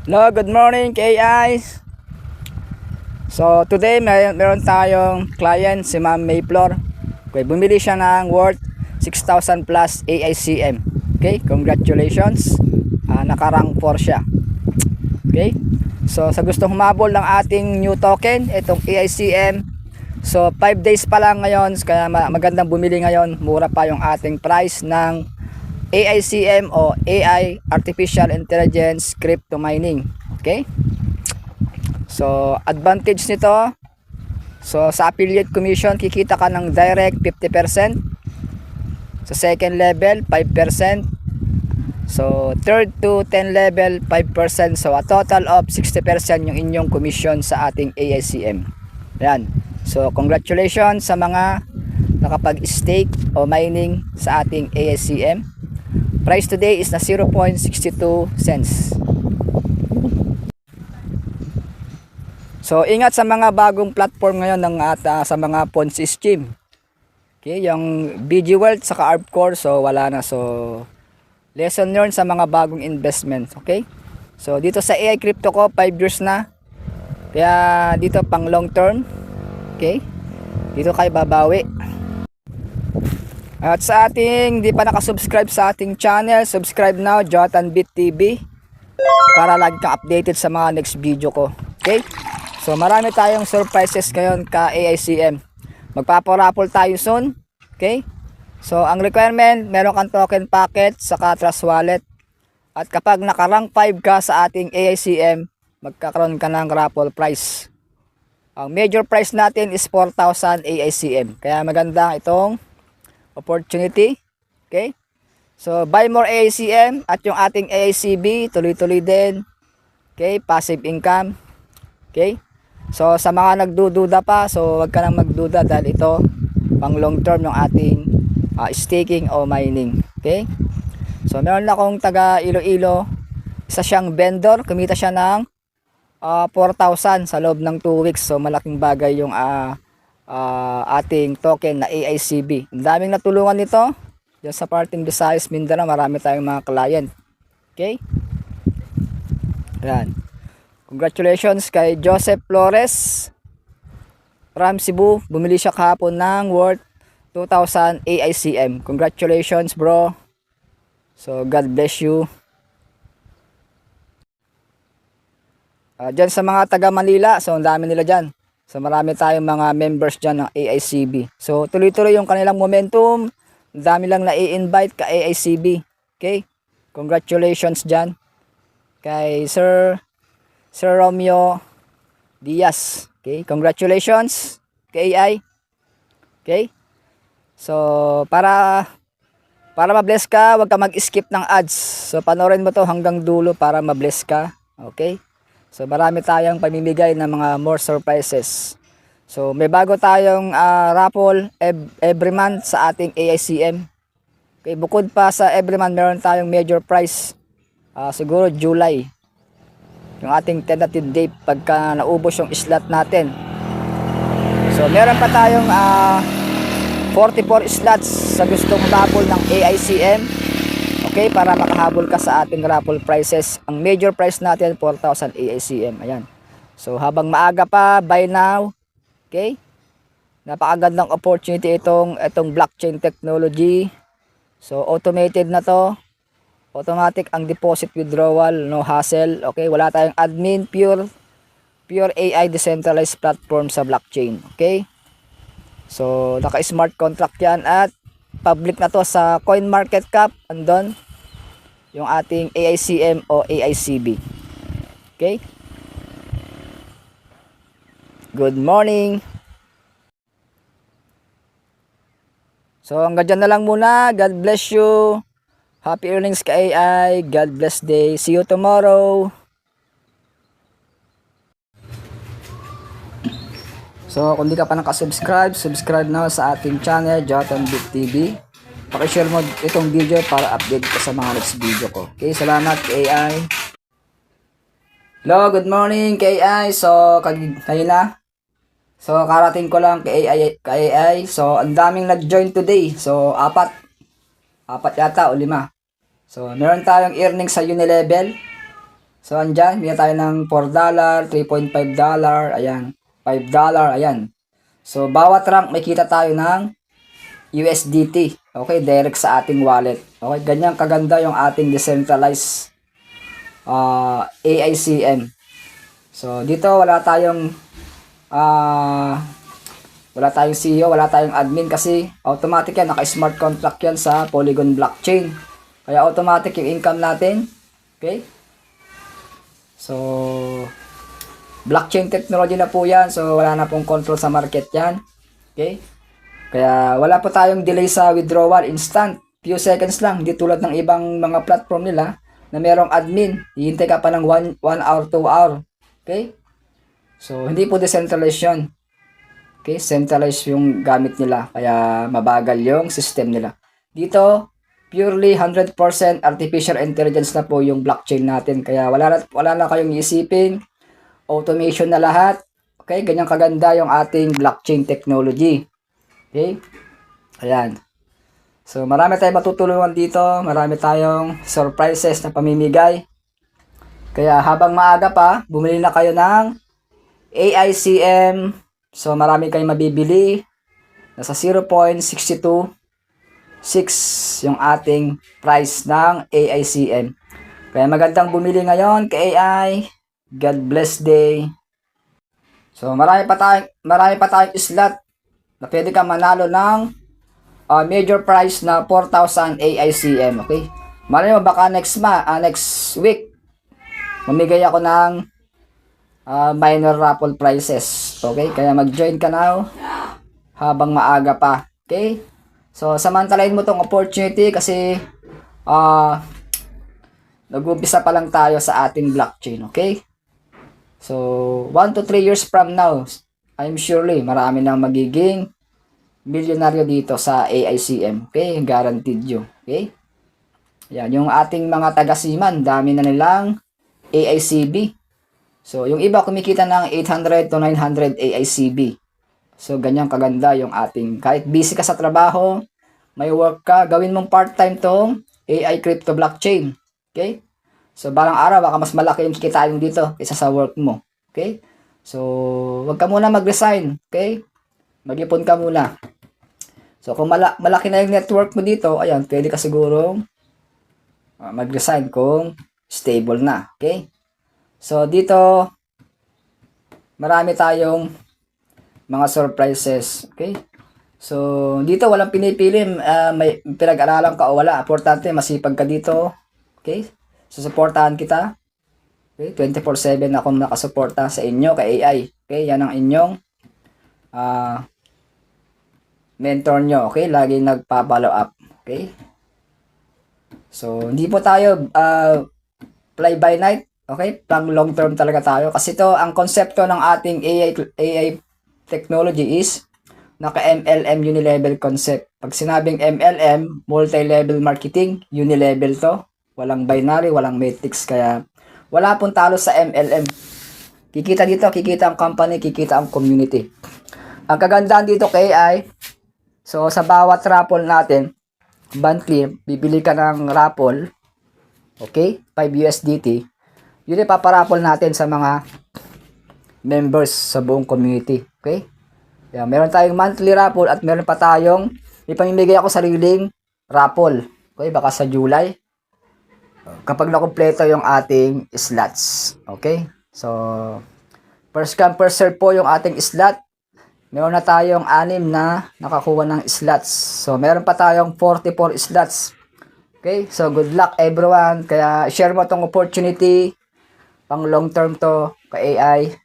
Hello, good morning KIs. So today meron tayong client si Ma'am Mayflor. Okay, bumili siya ng worth 6,000 plus AICM. Okay, congratulations. Nakarang 4 siya. Okay. So sa gustong humabol ng ating new token, itong AICM. So 5 days pa lang ngayon, kaya magandang bumili ngayon. Mura pa yung ating price ng AICM o AI, Artificial Intelligence Crypto Mining. Okay? So, advantage nito, so sa affiliate commission, kikita ka ng direct 50%. Sa second level, 5%. So, third to 10 level, 5%. So, a total of 60% yung inyong commission sa ating AICM. Ayan. So, congratulations sa mga nakapag-stake o mining sa ating AICM. Price today is na 0.62 cents. So ingat sa mga bagong platform ngayon ng sa mga Ponzi scheme. Okay, yung BG Wealth sa ArbCore, so wala na. So lesson learned sa mga bagong investment. Okay, so dito sa AI crypto ko 5 years na, kaya dito pang long term. Okay, dito kayo babawi. At sa ating di pa nakasubscribe sa ating channel, subscribe now, Jotanbit TV, para lagi kang updated sa mga next video ko. Okay? So marami tayong surprises ngayon ka AICM. Magpaparapol tayo soon. Okay? So ang requirement, meron kang token packet saka Trust Wallet. At kapag naka-rank 5 ka sa ating AICM, magkakaroon ka ng raffle prize. Ang major prize natin is 4,000 AICM. Kaya maganda itong opportunity. Okay, so buy more AICM at yung ating AICB tuloy-tuloy din. Okay, passive income. Okay, so sa mga nagdududa pa, so wag ka nang magduda dahil ito pang long term yung ating staking o mining. Okay, so meron akong taga Iloilo, isa siyang vendor, kumita siya ng 4,000 sa loob ng 2 weeks. So malaking bagay yung ating token na AICB. Ang daming natulungan nito diyan sa parting Visayas, Mindanao. Marami tayong mga client. Okay, yan. Congratulations kay Joseph Flores from Cebu. Bumili siya kahapon ng worth 2,000 AICM. Congratulations bro. So God bless you. Diyan sa mga taga Manila, so ang dami nila dyan. So marami tayong mga members dyan ng AICB. So tuloy-tuloy yung kanilang momentum. Dami lang na i-invite ka AICB. Okay? Congratulations dyan kay Sir Romeo Diaz. Okay? Congratulations kay AI. Okay? So para ma-bless ka, wag ka mag-skip ng ads. So panoorin mo to hanggang dulo para ma-bless ka. Okay? So marami tayong pamimigay ng mga more surprises. So may bago tayong raffle every month sa ating AICM. Okay, bukod pa sa every month, meron tayong major prize. Siguro July. Yung ating tentative date pagka naubos yung slot natin. So meron pa tayong 44 slots sa gustong raffle ng AICM. Okay, para makahabol ka sa ating raffle prizes. Ang major prize natin 4,000 AICM. Ayan. So habang maaga pa, buy now. Okay? Napakagandang opportunity itong blockchain technology. So automated na to. Automatic ang deposit withdrawal, no hassle. Okay, wala tayong admin, pure AI decentralized platform sa blockchain. Okay? So naka-smart contract 'yan at public na to sa CoinMarketCap, andon yung ating AICM o AICB. Okay? Good morning. So hanggang dyan na lang muna. God bless you. Happy earnings ka AI. God bless day. See you tomorrow. So kung di ka pa nakasubscribe, subscribe na sa ating channel, Jotanbit TV. Pakishare mo itong video para update ka sa mga next video ko. Okay, salamat AI. Hello, good morning AI. So kanina, so karating ko lang kay AI. So ang daming nag-join today. So apat yata o 5. So meron tayong earnings sa Unilevel. So, andyan, bigyan tayo ng $4, $3.5, ayan, $5, ayan. So, bawat rank may kita tayo ng USDT. Okay, direct sa ating wallet. Okay, ganyan kaganda yung ating decentralized AICM. So, dito wala tayong CEO, wala tayong admin kasi automatic yan, naka-smart contract yan sa Polygon blockchain. Kaya automatic yung income natin. Okay? So, blockchain technology na po yan. So, wala na pong control sa market yan. Okay? Kaya wala po tayong delay sa withdrawal. Instant. Few seconds lang. Hindi tulad ng ibang mga platform nila na merong admin. Hihintay ka pa ng 1 hour, 2 hour. Okay? So, hindi po decentralized yun. Okay? Centralized yung gamit nila. Kaya mabagal yung system nila. Dito, purely 100% artificial intelligence na po yung blockchain natin. Kaya wala na kayong isipin. Automation na lahat. Okay? Ganyan kaganda yung ating blockchain technology. Okay? Ayan. So, marami tayong matutulungan dito. Marami tayong surprises na pamimigay. Kaya habang maaga pa, bumili na kayo ng AICM. So, marami kayong mabibili. Nasa 0.626 yung ating price ng AICM. Kaya magandang bumili ngayon kay AI. God bless day. So, marami pa tayong slot na pwede ka manalo ng major prize na 4,000 AICM. Okay? Malay mo baka next week mamigay ako ng minor raffle prizes. Okay? Kaya mag-join ka now habang maaga pa. Okay? So, samantalahin mo tong opportunity kasi nag-umpisa pa lang tayo sa ating blockchain. Okay? So, 1 to 3 years from now, I'm surely marami nang magiging milyonaryo dito sa AICM. Okay? Guaranteed you. Okay? Yan. Yung ating mga taga-siman, dami na nilang AICB. So, yung iba kumikita ng 800 to 900 AICB. So, ganyan kaganda yung ating, kahit busy ka sa trabaho, may work ka, gawin mong part-time tong AI crypto blockchain. Okay? So, balang araw, baka mas malaki yung kikitain dito kaysa sa work mo. Okay? So, wag ka muna mag-resign. Okay? Mag-ipon ka muna. So, kung malaki na yung network mo dito, ayan, pwede ka sigurong mag-resign kung stable na. Okay? So, dito, marami tayong mga surprises. Okay? So, dito walang pinipili. May pinag-aralan ka o wala. Importante, masipag ka dito. Okay? So, supportahan kita. Okay? 24/7 akong nakasuporta sa inyo kay AI. Okay? Yan ang inyong mentor nyo. Okay? Lagi nagpa-follow up. Okay? So, hindi po tayo fly by night. Okay? Pang long term talaga tayo. Kasi ito, ang konsepto ng ating AI technology is naka-MLM unilevel concept. Pag sinabing MLM, multi-level marketing, unilevel to. Walang binary, walang matrix. Kaya wala pong talo sa MLM. Kikita dito, kikita ang company, kikita ang community. Ang kagandahan dito kay AI, so sa bawat raffle natin, monthly, bibili ka ng raffle, okay, 5 USDT, yun ipaparaffle natin sa mga members sa buong community. Okay? Yeah, meron tayong monthly raffle at meron pa tayong ipamimigay ako sariling raffle. Okay? Baka sa July. Kapag nakumpleto yung ating slots. Okay? So, first come, first serve po yung ating slot. Meron na tayong 6 na nakakuha ng slots. So, meron pa tayong 44 slots. Okay? So, good luck everyone. Kaya, share mo tong opportunity. Pang long term to kay AI.